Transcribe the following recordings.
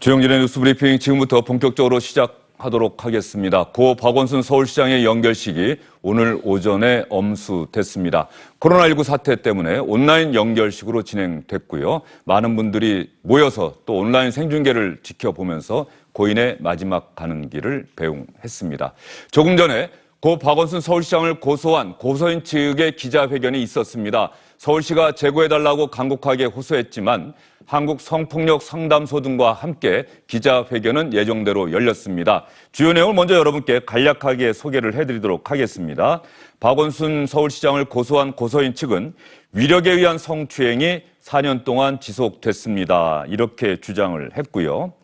조영진의 뉴스브리핑 지금부터 본격적으로 시작하도록 하겠습니다. 고 박원순 서울시장의 연결식이 오늘 오전에 엄수됐습니다. 코로나19 사태 때문에 온라인 연결식으로 진행됐고요. 많은 분들이 모여서 또 온라인 생중계를 지켜보면서 고인의 마지막 가는 길을 배웅했습니다. 조금 전에 고 박원순 서울시장을 고소한 고소인 측의 기자회견이 있었습니다. 서울시가 제고해달라고 간곡하게 호소했지만 한국성폭력상담소 등과 함께 기자회견은 예정대로 열렸습니다. 주요 내용을 먼저 여러분께 간략하게 소개를 해드리도록 하겠습니다. 박원순 서울시장을 고소한 고소인 측은 위력에 의한 성추행이 4년 동안 지속됐습니다. 이렇게 주장을 했고요.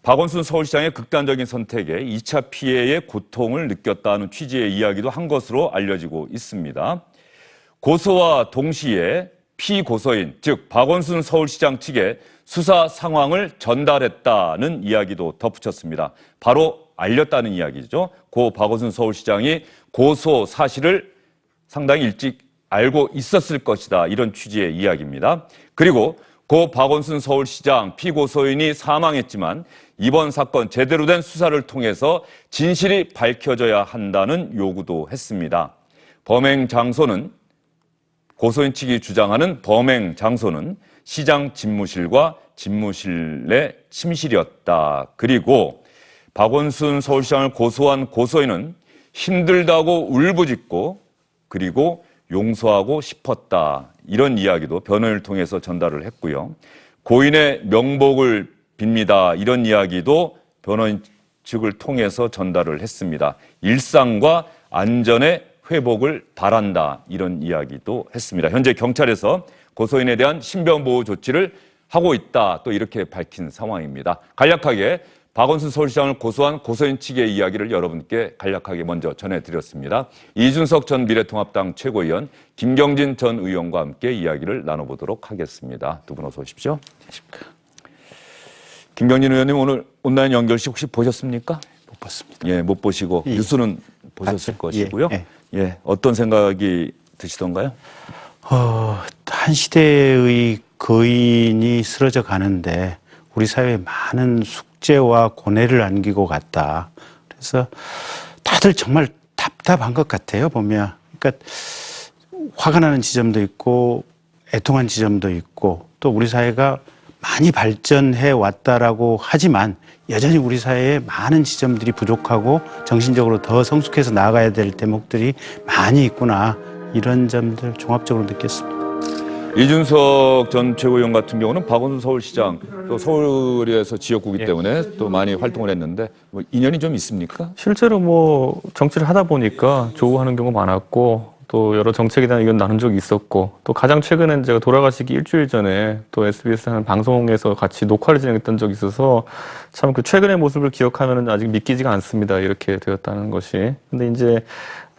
박원순 서울시장의 극단적인 선택에 2차 피해의 고통을 느꼈다는 취지의 이야기도 한 것으로 알려지고 있습니다. 고소와 동시에 피고소인, 즉 박원순 서울시장 측에 수사 상황을 전달했다는 이야기도 덧붙였습니다. 바로 알렸다는 이야기죠. 고 박원순 서울시장이 고소 사실을 상당히 일찍 알고 있었을 것이다. 이런 취지의 이야기입니다. 그리고 고 박원순 서울시장 피고소인이 사망했지만 이번 사건 제대로 된 수사를 통해서 진실이 밝혀져야 한다는 요구도 했습니다. 범행 장소는 고소인 측이 주장하는 범행 장소는 시장 집무실과 집무실 내 침실이었다. 그리고 박원순 서울시장을 고소한 고소인은 힘들다고 울부짖고 그리고 용서하고 싶었다. 이런 이야기도 변호인을 통해서 전달을 했고요. 고인의 명복을 빕니다. 이런 이야기도 변호인 측을 통해서 전달을 했습니다. 일상과 안전의 회복을 바란다. 이런 이야기도 했습니다. 현재 경찰에서 고소인에 대한 신변보호 조치를 하고 있다. 또 이렇게 밝힌 상황입니다. 간략하게 박원순 서울시장을 고소한 고소인 측의 이야기를 여러분께 간략하게 먼저 전해드렸습니다. 이준석 전 미래통합당 최고위원, 김경진 전 의원과 함께 이야기를 나눠보도록 하겠습니다. 두 분 어서 오십시오. 안녕하십니까. 김경진 의원님 오늘 온라인 연결식 혹시 보셨습니까? 못 봤습니다. 예, 못 보시고 뉴스는 보셨을 것이고요. 예, 어떤 생각이 드시던가요? 한 시대의 거인이 쓰러져 가는데 우리 사회에 많은 숙제와 고뇌를 안기고 갔다. 그래서 다들 정말 답답한 것 같아요, 보면. 그러니까 화가 나는 지점도 있고 애통한 지점도 있고 또 우리 사회가 많이 발전해 왔다라고 하지만 여전히 우리 사회에 많은 지점들이 부족하고 정신적으로 더 성숙해서 나아가야 될 대목들이 많이 있구나. 이런 점들 종합적으로 느꼈습니다. 이준석 전 최고위원 같은 경우는 박원순 서울시장 또 서울에서 지역구이기 때문에 또 많이 활동을 했는데 뭐 인연이 좀 있습니까? 실제로 뭐 정치를 하다 보니까 조우하는 경우가 많았고 또 여러 정책에 대한 의견 나눈 적이 있었고 또 가장 최근엔 제가 돌아가시기 일주일 전에 또 SBS 하는 방송에서 같이 녹화를 진행했던 적이 있어서 참 그 최근의 모습을 기억하면은 아직 믿기지가 않습니다. 이렇게 되었다는 것이. 근데 이제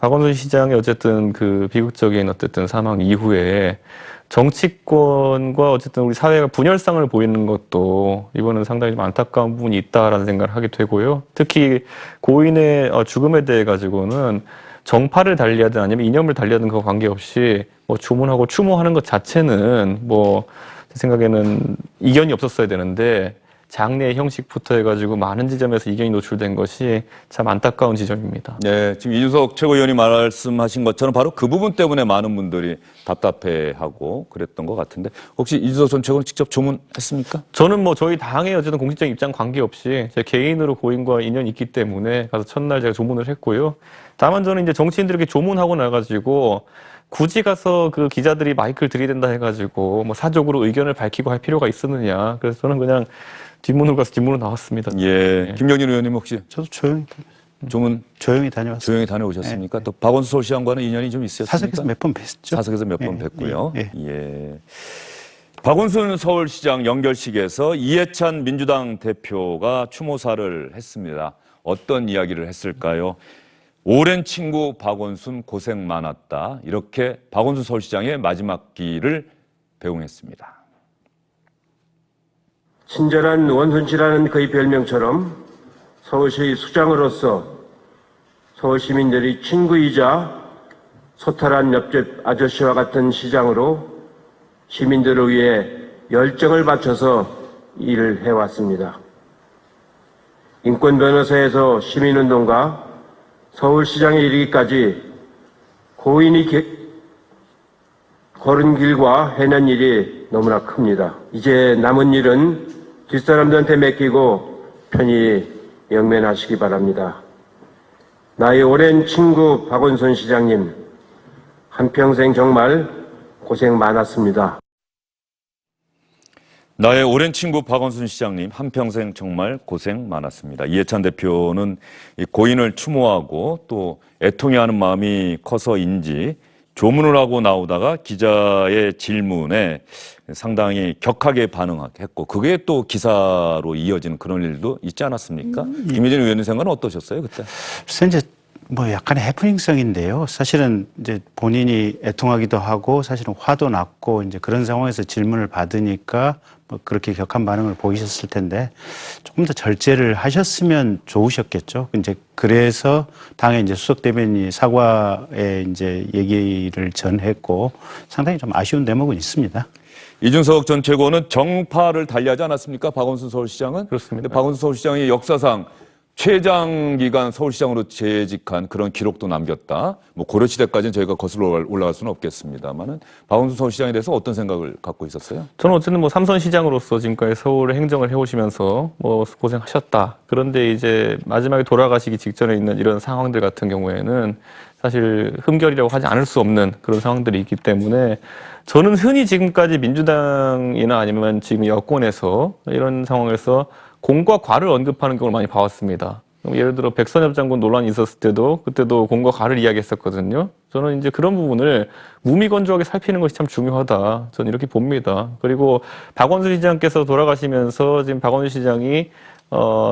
박원순 시장의 어쨌든 그 비극적인 어쨌든 사망 이후에 정치권과 어쨌든 우리 사회가 분열상을 보이는 것도 이번은 상당히 좀 안타까운 부분이 있다라는 생각을 하게 되고요. 특히 고인의 죽음에 대해 가지고는 정파를 달리하든 아니면 이념을 달리하든 그거 관계없이 뭐 주문하고 추모하는 것 자체는 뭐 제 생각에는 이견이 없었어야 되는데 장례 형식부터 해가지고 많은 지점에서 이견이 노출된 것이 참 안타까운 지점입니다. 네, 지금 이준석 최고위원이 말씀하신 것처럼 바로 그 부분 때문에 많은 분들이 답답해하고 그랬던 것 같은데 혹시 이준석 전 최고는 직접 조문했습니까? 저는 뭐 저희 당의 어쨌든 공식적인 입장 관계없이 제 개인으로 고인과 인연이 있기 때문에 가서 첫날 제가 조문을 했고요. 다만 저는 이제 정치인들에게 조문하고 나가지고 굳이 가서 그 기자들이 마이크를 들이댄다 해가지고 뭐 사적으로 의견을 밝히고 할 필요가 있었느냐. 그래서 저는 그냥 뒷문으로 가서 뒷문으로 나왔습니다. 예. 김경진 의원님 혹시 저도 조용히 다녀왔습니다. 조용히 다녀오셨습니까? 네. 또 박원순 서울시장과는 인연이 좀 있었습니까? 사석에서 몇 번 뵀죠. 사석에서 몇 번 뵀고요. 예. 박원순 서울시장 연결식에서 이해찬 민주당 대표가 추모사를 했습니다. 어떤 이야기를 했을까요? 오랜 친구 박원순 고생 많았다. 이렇게 박원순 서울시장의 마지막 길을 배웅했습니다. 친절한 원순씨라는 그의 별명처럼 서울시 수장으로서 서울 시민들의 친구이자 소탈한 옆집 아저씨와 같은 시장으로 시민들을 위해 열정을 바쳐서 일을 해왔습니다. 인권 변호사에서 시민운동가, 서울시장에 이르기까지 고인이 걸은 길과 해낸 일이 너무나 큽니다. 이제 남은 일은 뒷사람들한테 맡기고 편히 영면하시기 바랍니다. 나의 오랜 친구 박원순 시장님, 한평생 정말 고생 많았습니다. 나의 오랜 친구 박원순 시장님, 한평생 정말 고생 많았습니다. 이해찬 대표는 이 고인을 추모하고 또 애통해하는 마음이 커서인지 조문을 하고 나오다가 기자의 질문에 상당히 격하게 반응했고 그게 또 기사로 이어지는 그런 일도 있지 않았습니까? 김혜진 의원님 생각은 어떠셨어요 그때? 그래서 이제 뭐 약간의 해프닝성인데요. 사실은 이제 본인이 애통하기도 하고 사실은 화도 났고 이제 그런 상황에서 질문을 받으니까 뭐 그렇게 격한 반응을 보이셨을 텐데 조금 더 절제를 하셨으면 좋으셨겠죠. 이제 그래서 당에 이제 수석 대변인이 사과에 이제 얘기를 전했고 상당히 좀 아쉬운 대목은 있습니다. 이준석 전 최고는 정파를 달리하지 않았습니까? 박원순 서울시장은? 그렇습니다. 근데 박원순 서울시장이 역사상 최장기간 서울시장으로 재직한 그런 기록도 남겼다. 뭐 고려시대까지는 저희가 거슬러 올라갈 수는 없겠습니다만은 박원순 서울시장에 대해서 어떤 생각을 갖고 있었어요? 저는 어쨌든 뭐 삼선 시장으로서 지금까지 서울의 행정을 해오시면서 뭐 고생하셨다. 그런데 이제 마지막에 돌아가시기 직전에 있는 이런 상황들 같은 경우에는 사실 흠결이라고 하지 않을 수 없는 그런 상황들이 있기 때문에 저는 흔히 지금까지 민주당이나 아니면 지금 여권에서 이런 상황에서 공과 과를 언급하는 경우를 많이 봐왔습니다. 예를 들어 백선엽 장군 논란이 있었을 때도 그때도 공과 과를 이야기했었거든요. 저는 이제 그런 부분을 무미건조하게 살피는 것이 참 중요하다. 저는 이렇게 봅니다. 그리고 박원순 시장께서 돌아가시면서 지금 박원순 시장이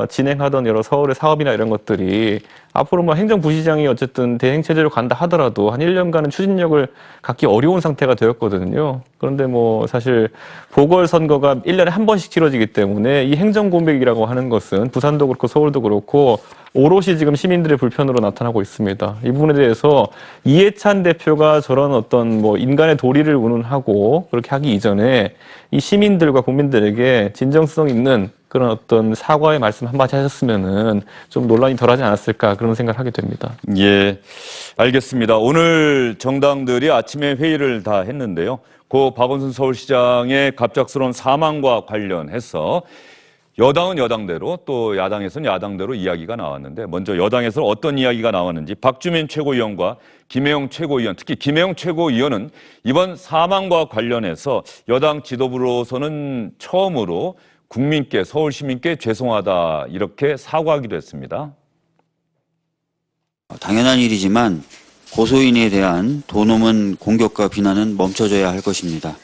진행하던 여러 서울의 사업이나 이런 것들이 앞으로 뭐 행정부시장이 어쨌든 대행체제로 간다 하더라도 한 1년간은 추진력을 갖기 어려운 상태가 되었거든요. 그런데 뭐 사실 보궐선거가 1년에 한 번씩 치러지기 때문에 이 행정공백이라고 하는 것은 부산도 그렇고 서울도 그렇고 오롯이 지금 시민들의 불편으로 나타나고 있습니다. 이 부분에 대해서 이해찬 대표가 저런 어떤 뭐 인간의 도리를 운운하고 그렇게 하기 이전에 이 시민들과 국민들에게 진정성 있는 그런 어떤 사과의 말씀 한마디 하셨으면은 좀 논란이 덜하지 않았을까 그런 생각을 하게 됩니다. 예, 알겠습니다. 오늘 정당들이 아침에 회의를 다 했는데요. 고 박원순 서울시장의 갑작스러운 사망과 관련해서 여당은 여당대로 또 야당에서는 야당대로 이야기가 나왔는데 먼저 여당에서 어떤 이야기가 나왔는지 박주민 최고위원과 김혜영 최고위원, 특히 김혜영 최고위원은 이번 사망과 관련해서 여당 지도부로서는 처음으로 국민께, 서울 시민께 죄송하다 이렇게 사과하기도 했습니다. 당연한 일이지만 고소인에 대한 도놈은 공격과 비난은 멈춰져야 할 것입니다.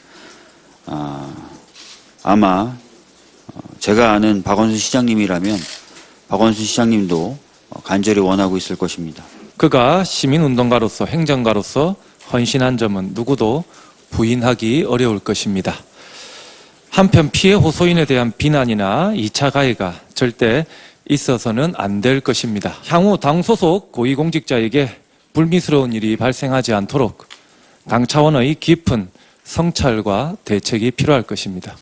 아마 제가 아는 박원순 시장님이라면 박원순 시장님도 간절히 원하고 있을 것입니다. 그가 시민운동가로서 행정가로서 헌신한 점은 누구도 부인하기 어려울 것입니다. 한편 피해 호소인에 대한 비난이나 2차 가해가 절대 있어서는 안 될 것입니다. 향후 당 소속 고위공직자에게 불미스러운 일이 발생하지 않도록 당 차원의 깊은 성찰과 대책이 필요할 것입니다.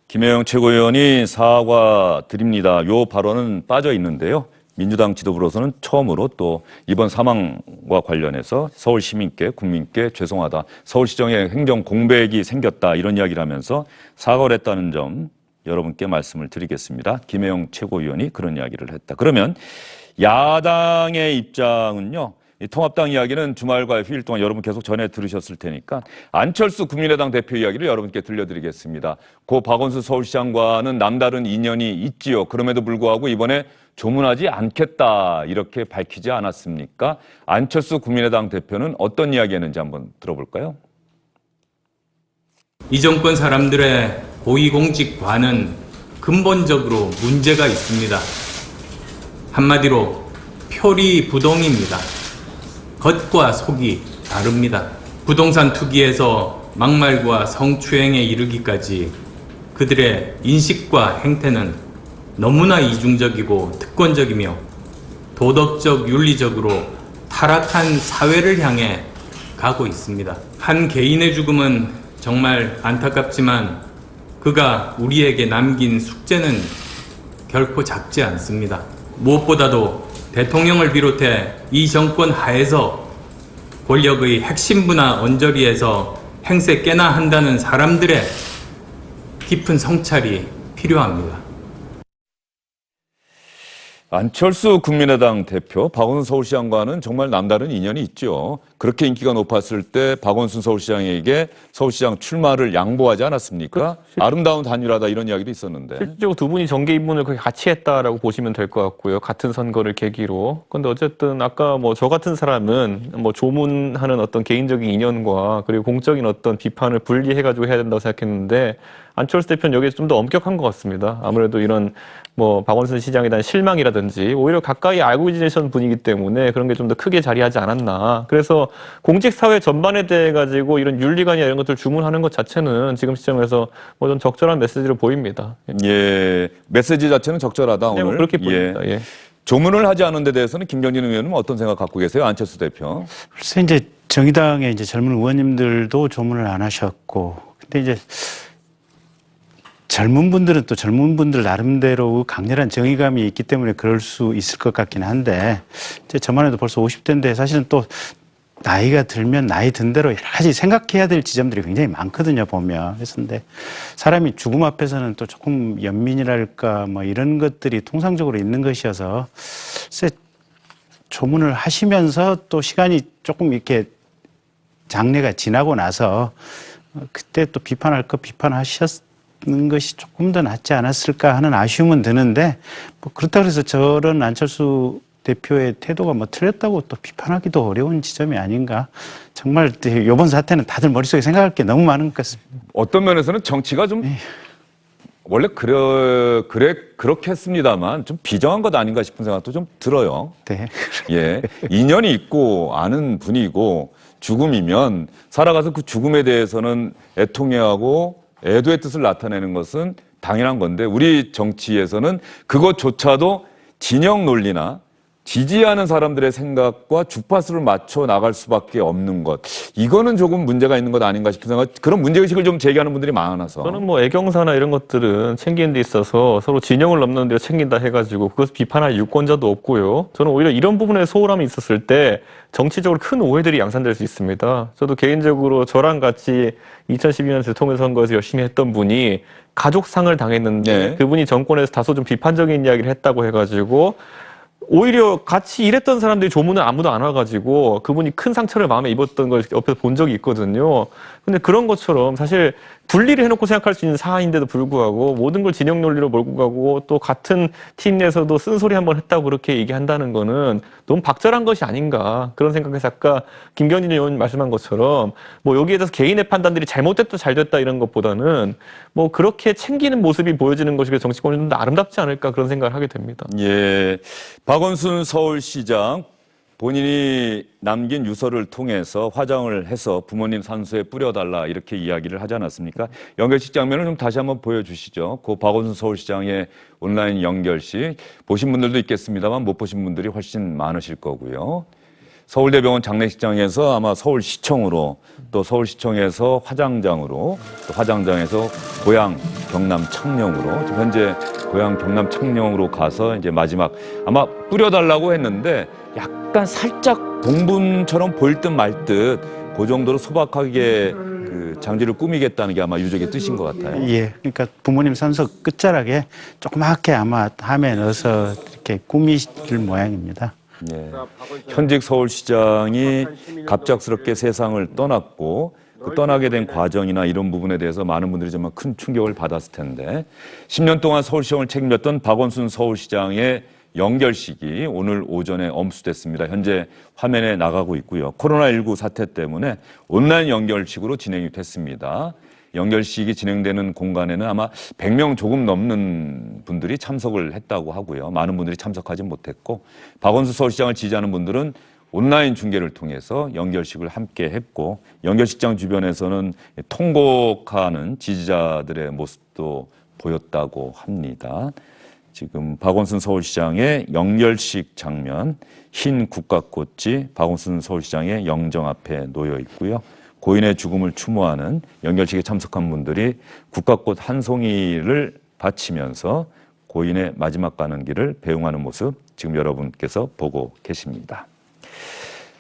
김혜영 최고위원이 사과드립니다. 요 발언은 빠져 있는데요. 민주당 지도부로서는 처음으로 또 이번 사망과 관련해서 서울 시민께, 국민께 죄송하다. 서울시정에 행정 공백이 생겼다. 이런 이야기를 하면서 사과를 했다는 점 여러분께 말씀을 드리겠습니다. 김혜영 최고위원이 그런 이야기를 했다. 그러면 야당의 입장은요. 이 통합당 이야기는 주말과 휴일 동안 여러분 계속 전해 들으셨을 테니까 안철수 국민의당 대표 이야기를 여러분께 들려드리겠습니다. 고 박원순 서울시장과는 남다른 인연이 있지요. 그럼에도 불구하고 이번에 조문하지 않겠다 이렇게 밝히지 않았습니까? 안철수 국민의당 대표는 어떤 이야기 했는지 한번 들어볼까요? 이 정권 사람들의 고위공직과는 근본적으로 문제가 있습니다. 한마디로 표리부동입니다. 겉과 속이 다릅니다. 부동산 투기에서 막말과 성추행에 이르기까지 그들의 인식과 행태는 너무나 이중적이고 특권적이며 도덕적, 윤리적으로 타락한 사회를 향해 가고 있습니다. 한 개인의 죽음은 정말 안타깝지만 그 그가 우리에게 남긴 숙제는 결코 작지 않습니다. 무엇보다도 대통령을 비롯해 이 정권 하에서 권력의 핵심부나 언저리에서 행세 깨나 한다는 사람들의 깊은 성찰이 필요합니다. 안철수 국민의당 대표, 박원순 서울시장과는 정말 남다른 인연이 있죠. 그렇게 인기가 높았을 때 박원순 서울시장에게 서울시장 출마를 양보하지 않았습니까? 아름다운 단일화다 이런 이야기도 있었는데. 실질적으로 두 분이 정계 입문을 거의 같이 했다라고 보시면 될 것 같고요. 같은 선거를 계기로. 근데 어쨌든 아까 뭐 저 같은 사람은 뭐 조문하는 어떤 개인적인 인연과 그리고 공적인 어떤 비판을 분리해가지고 해야 된다고 생각했는데 안철수 대표는 여기에 좀 더 엄격한 것 같습니다. 아무래도 이런 뭐 박원순 시장에 대한 실망이라든지 오히려 가까이 알고 지내셨던 분이기 때문에 그런 게 좀 더 크게 자리하지 않았나. 그래서 공직사회 전반에 대해 가지고 이런 윤리관이나 이런 것들 주문하는 것 자체는 지금 시점에서 뭐 좀 적절한 메시지로 보입니다. 예, 메시지 자체는 적절하다 네, 오늘. 뭐 그렇게 보입니다. 예. 조문을 하지 않은 데 대해서는 김경진 의원은 어떤 생각 갖고 계세요? 안철수 대표. 글쎄 이제 정의당의 이제 젊은 의원님들도 조문을 안 하셨고, 근데 이제 젊은 분들은 또 젊은 분들 나름대로 강렬한 정의감이 있기 때문에 그럴 수 있을 것 같긴 한데, 이제 저만 해도 벌써 50대인데 사실은 또 나이가 들면 나이 든 대로 여러 가지 생각해야 될 지점들이 굉장히 많거든요, 보면. 그래서 근데 사람이 죽음 앞에서는 또 조금 연민이랄까 뭐 이런 것들이 통상적으로 있는 것이어서 글쎄 조문을 하시면서 또 시간이 조금 이렇게 장례가 지나고 나서 그때 또 비판할 거 비판하셨는 것이 조금 더 낫지 않았을까 하는 아쉬움은 드는데, 뭐 그렇다고 해서 저런 안철수 대표의 태도가 뭐 틀렸다고 또 비판하기도 어려운 지점이 아닌가. 정말 이번 사태는 다들 머릿속에 생각할 게 너무 많은 것 같습니다. 어떤 면에서는 정치가 좀 원래 그렇게 했습니다만 좀 비정한 것 아닌가 싶은 생각도 좀 들어요. 네. 예, 인연이 있고 아는 분이고 죽음이면 살아가서 그 죽음에 대해서는 애통해하고 애도의 뜻을 나타내는 것은 당연한 건데, 우리 정치에서는 그것조차도 진영 논리나 지지하는 사람들의 생각과 주파수를 맞춰 나갈 수밖에 없는 것, 이거는 조금 문제가 있는 것 아닌가 싶은 생각, 그런 문제의식을 좀 제기하는 분들이 많아서. 저는 뭐 애경사나 이런 것들은 챙기는 데 있어서 서로 진영을 넘는 데로 챙긴다 해가지고 그것을 비판할 유권자도 없고요. 저는 오히려 이런 부분에 소홀함이 있었을 때 정치적으로 큰 오해들이 양산될 수 있습니다. 저도 개인적으로 저랑 같이 2012년 대통령 선거에서 열심히 했던 분이 가족상을 당했는데 네. 그분이 정권에서 다소 좀 비판적인 이야기를 했다고 해가지고 오히려 같이 일했던 사람들이 조문을 아무도 안 와가지고 그분이 큰 상처를 마음에 입었던 걸 옆에서 본 적이 있거든요. 근데 그런 것처럼 사실 분리를 해놓고 생각할 수 있는 사안인데도 불구하고 모든 걸 진영 논리로 몰고 가고 또 같은 팀 내에서도 쓴소리 한번 했다고 그렇게 얘기한다는 거는 너무 박절한 것이 아닌가 그런 생각에서 아까 김경진 의원님 말씀한 것처럼 뭐 여기에 대해서 개인의 판단들이 잘못됐다 잘됐다 이런 것보다는 뭐 그렇게 챙기는 모습이 보여지는 것이 정치권이 좀 더 아름답지 않을까 그런 생각을 하게 됩니다. 예, 박원순 서울시장 본인이 남긴 유서를 통해서 화장을 해서 부모님 산소에 뿌려달라 이렇게 이야기를 하지 않았습니까? 연결식 장면을 좀 다시 한번 보여주시죠. 그 박원순 서울시장의 온라인 연결식 보신 분들도 있겠습니다만 못 보신 분들이 훨씬 많으실 거고요. 서울대병원 장례식장에서 아마 서울시청으로, 또 서울시청에서 화장장으로, 또 화장장에서 고향 경남 창녕으로, 현재 고향 경남 창녕으로 가서 이제 마지막 아마 뿌려달라고 했는데 약간 살짝 봉분처럼 보일 듯 말 듯 그 정도로 소박하게 그 장지를 꾸미겠다는 게 아마 유족의 뜻인 것 같아요. 예, 그러니까 부모님 산소 끝자락에 조그맣게 아마 함에 넣어서 이렇게 꾸미실 모양입니다. 예. 현직 서울시장이 갑작스럽게 세상을 떠났고 그 떠나게 된 과정이나 이런 부분에 대해서 많은 분들이 정말 큰 충격을 받았을 텐데 10년 동안 서울시청을 책임졌던 박원순 서울시장의 연결식이 오늘 오전에 엄수됐습니다. 현재 화면에 나가고 있고요. 코로나19 사태 때문에 온라인 연결식으로 진행이 됐습니다. 연결식이 진행되는 공간에는 아마 100명 조금 넘는 분들이 참석을 했다고 하고요. 많은 분들이 참석하지 못했고 박원순 서울시장을 지지하는 분들은 온라인 중계를 통해서 연결식을 함께 했고 연결식장 주변에서는 통곡하는 지지자들의 모습도 보였다고 합니다. 지금 박원순 서울시장의 연결식 장면, 흰 국가꽃이 박원순 서울시장의 영정 앞에 놓여 있고요. 고인의 죽음을 추모하는 연결식에 참석한 분들이 국화꽃 한 송이를 바치면서 고인의 마지막 가는 길을 배웅하는 모습 지금 여러분께서 보고 계십니다.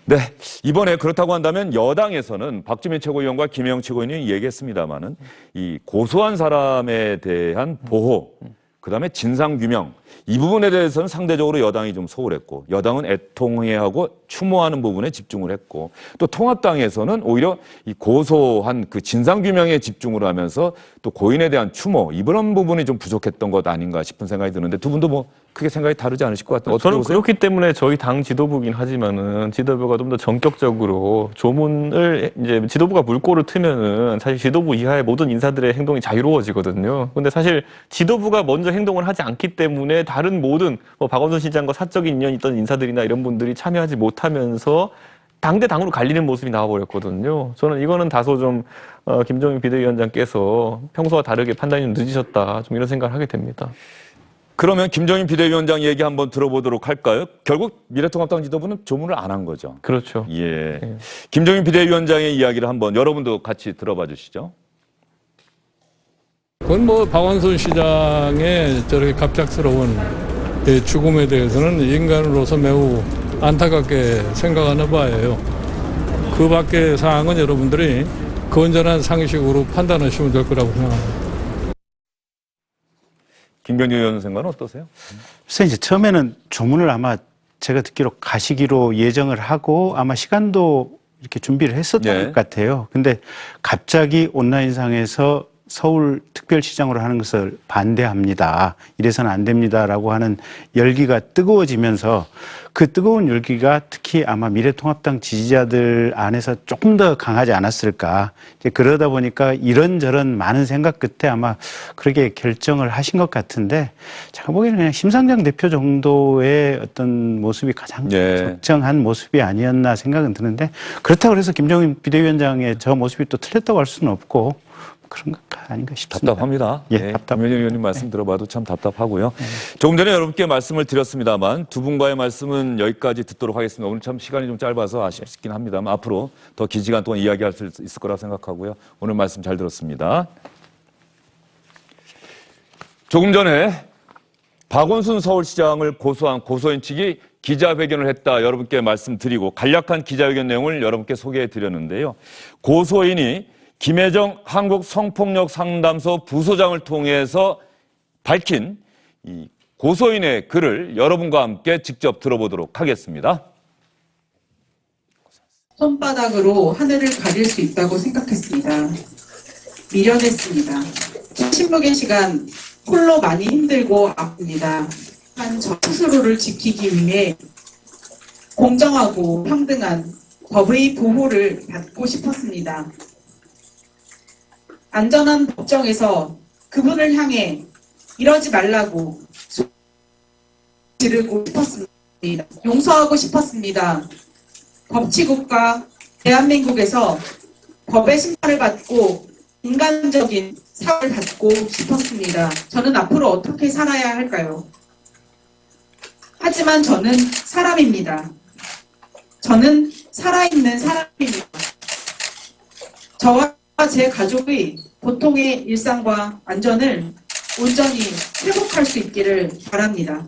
네, 이번에 그렇다고 한다면 여당에서는 박주민 최고위원과 김혜영 최고위원이 얘기했습니다마는 이 고소한 사람에 대한 보호, 그다음에 진상규명, 이 부분에 대해서는 상대적으로 여당이 좀 소홀했고, 여당은 애통해하고 추모하는 부분에 집중을 했고, 또 통합당에서는 오히려 이 고소한 그 진상규명에 집중을 하면서 또 고인에 대한 추모, 이런 부분이 좀 부족했던 것 아닌가 싶은 생각이 드는데, 두 분도 뭐 크게 생각이 다르지 않으실 것 같아요. 저는 그렇기 때문에 저희 당 지도부긴 하지만은 지도부가 좀 더 전격적으로 조문을 이제 지도부가 물꼬를 트면은 사실 지도부 이하의 모든 인사들의 행동이 자유로워지거든요. 근데 사실 지도부가 먼저 행동을 하지 않기 때문에 다른 모든 뭐 박원순 시장과 사적인 인연이 있던 인사들이나 이런 분들이 참여하지 못하면서 당대당으로 갈리는 모습이 나와버렸거든요. 저는 이거는 다소 좀 김종인 비대위원장께서 평소와 다르게 판단이 좀 늦으셨다, 좀 이런 생각을 하게 됩니다. 그러면 김종인 비대위원장 얘기 한번 들어보도록 할까요? 결국 미래통합당 지도부는 조문을 안 한 거죠. 그렇죠. 예. 김종인 비대위원장의 이야기를 한번 여러분도 같이 들어봐 주시죠. 그건 뭐 박원순 시장의 저렇게 갑작스러운 죽음에 대해서는 인간으로서 매우 안타깝게 생각하는 바예요. 그 밖의 사항은 여러분들이 건전한 상식으로 판단하시면 될 거라고 생각합니다. 김병준 의원 생각은 어떠세요? 그래서 이제 처음에는 조문을 아마 제가 듣기로 가시기로 예정을 하고 아마 시간도 이렇게 준비를 했었던 것 같아요. 근데 갑자기 온라인상에서 서울 특별시장으로 하는 것을 반대합니다. 이래서는 안 됩니다라고 하는 열기가 뜨거워지면서 그 뜨거운 열기가 특히 아마 미래통합당 지지자들 안에서 조금 더 강하지 않았을까. 이제 그러다 보니까 이런저런 많은 생각 끝에 아마 그렇게 결정을 하신 것 같은데, 제가 보기에는 그냥 심상정 대표 정도의 어떤 모습이 가장 적정한 모습이 아니었나 생각은 드는데, 그렇다고 해서 김종인 비대위원장의 저 모습이 또 틀렸다고 할 수는 없고 그런 것 아닌가 싶습니다. 답답합니다. 예, 답답. 김현정 의원님 말씀 들어봐도 참 답답하고요. 조금 전에 여러분께 말씀을 드렸습니다만 두 분과의 말씀은 여기까지 듣도록 하겠습니다. 오늘 참 시간이 좀 짧아서 아쉽긴 합니다만 앞으로 더 긴 시간 동안 이야기할 수 있을 거라고 생각하고요. 오늘 말씀 잘 들었습니다. 조금 전에 박원순 서울시장을 고소한 고소인 측이 기자회견을 했다 여러분께 말씀드리고 간략한 기자회견 내용을 여러분께 소개해 드렸는데요. 고소인이 김혜정 한국성폭력상담소 부소장을 통해서 밝힌 이 고소인의 글을 여러분과 함께 직접 들어보도록 하겠습니다. 손바닥으로 하늘을 가릴 수 있다고 생각했습니다. 미련했습니다. 침묵의 시간 홀로 많이 힘들고 아픕니다. 한 저 스스로를 지키기 위해 공정하고 평등한 법의 보호를 받고 싶었습니다. 안전한 법정에서 그분을 향해 이러지 말라고 지르고 싶었습니다. 용서하고 싶었습니다. 법치국가 대한민국에서 법의 심판을 받고 인간적인 사회를 받고 싶었습니다. 저는 앞으로 어떻게 살아야 할까요? 하지만 저는 사람입니다. 저는 살아있는 사람입니다. 저와 제 가족의 보통의 일상과 안전을 온전히 회복할 수 있기를 바랍니다.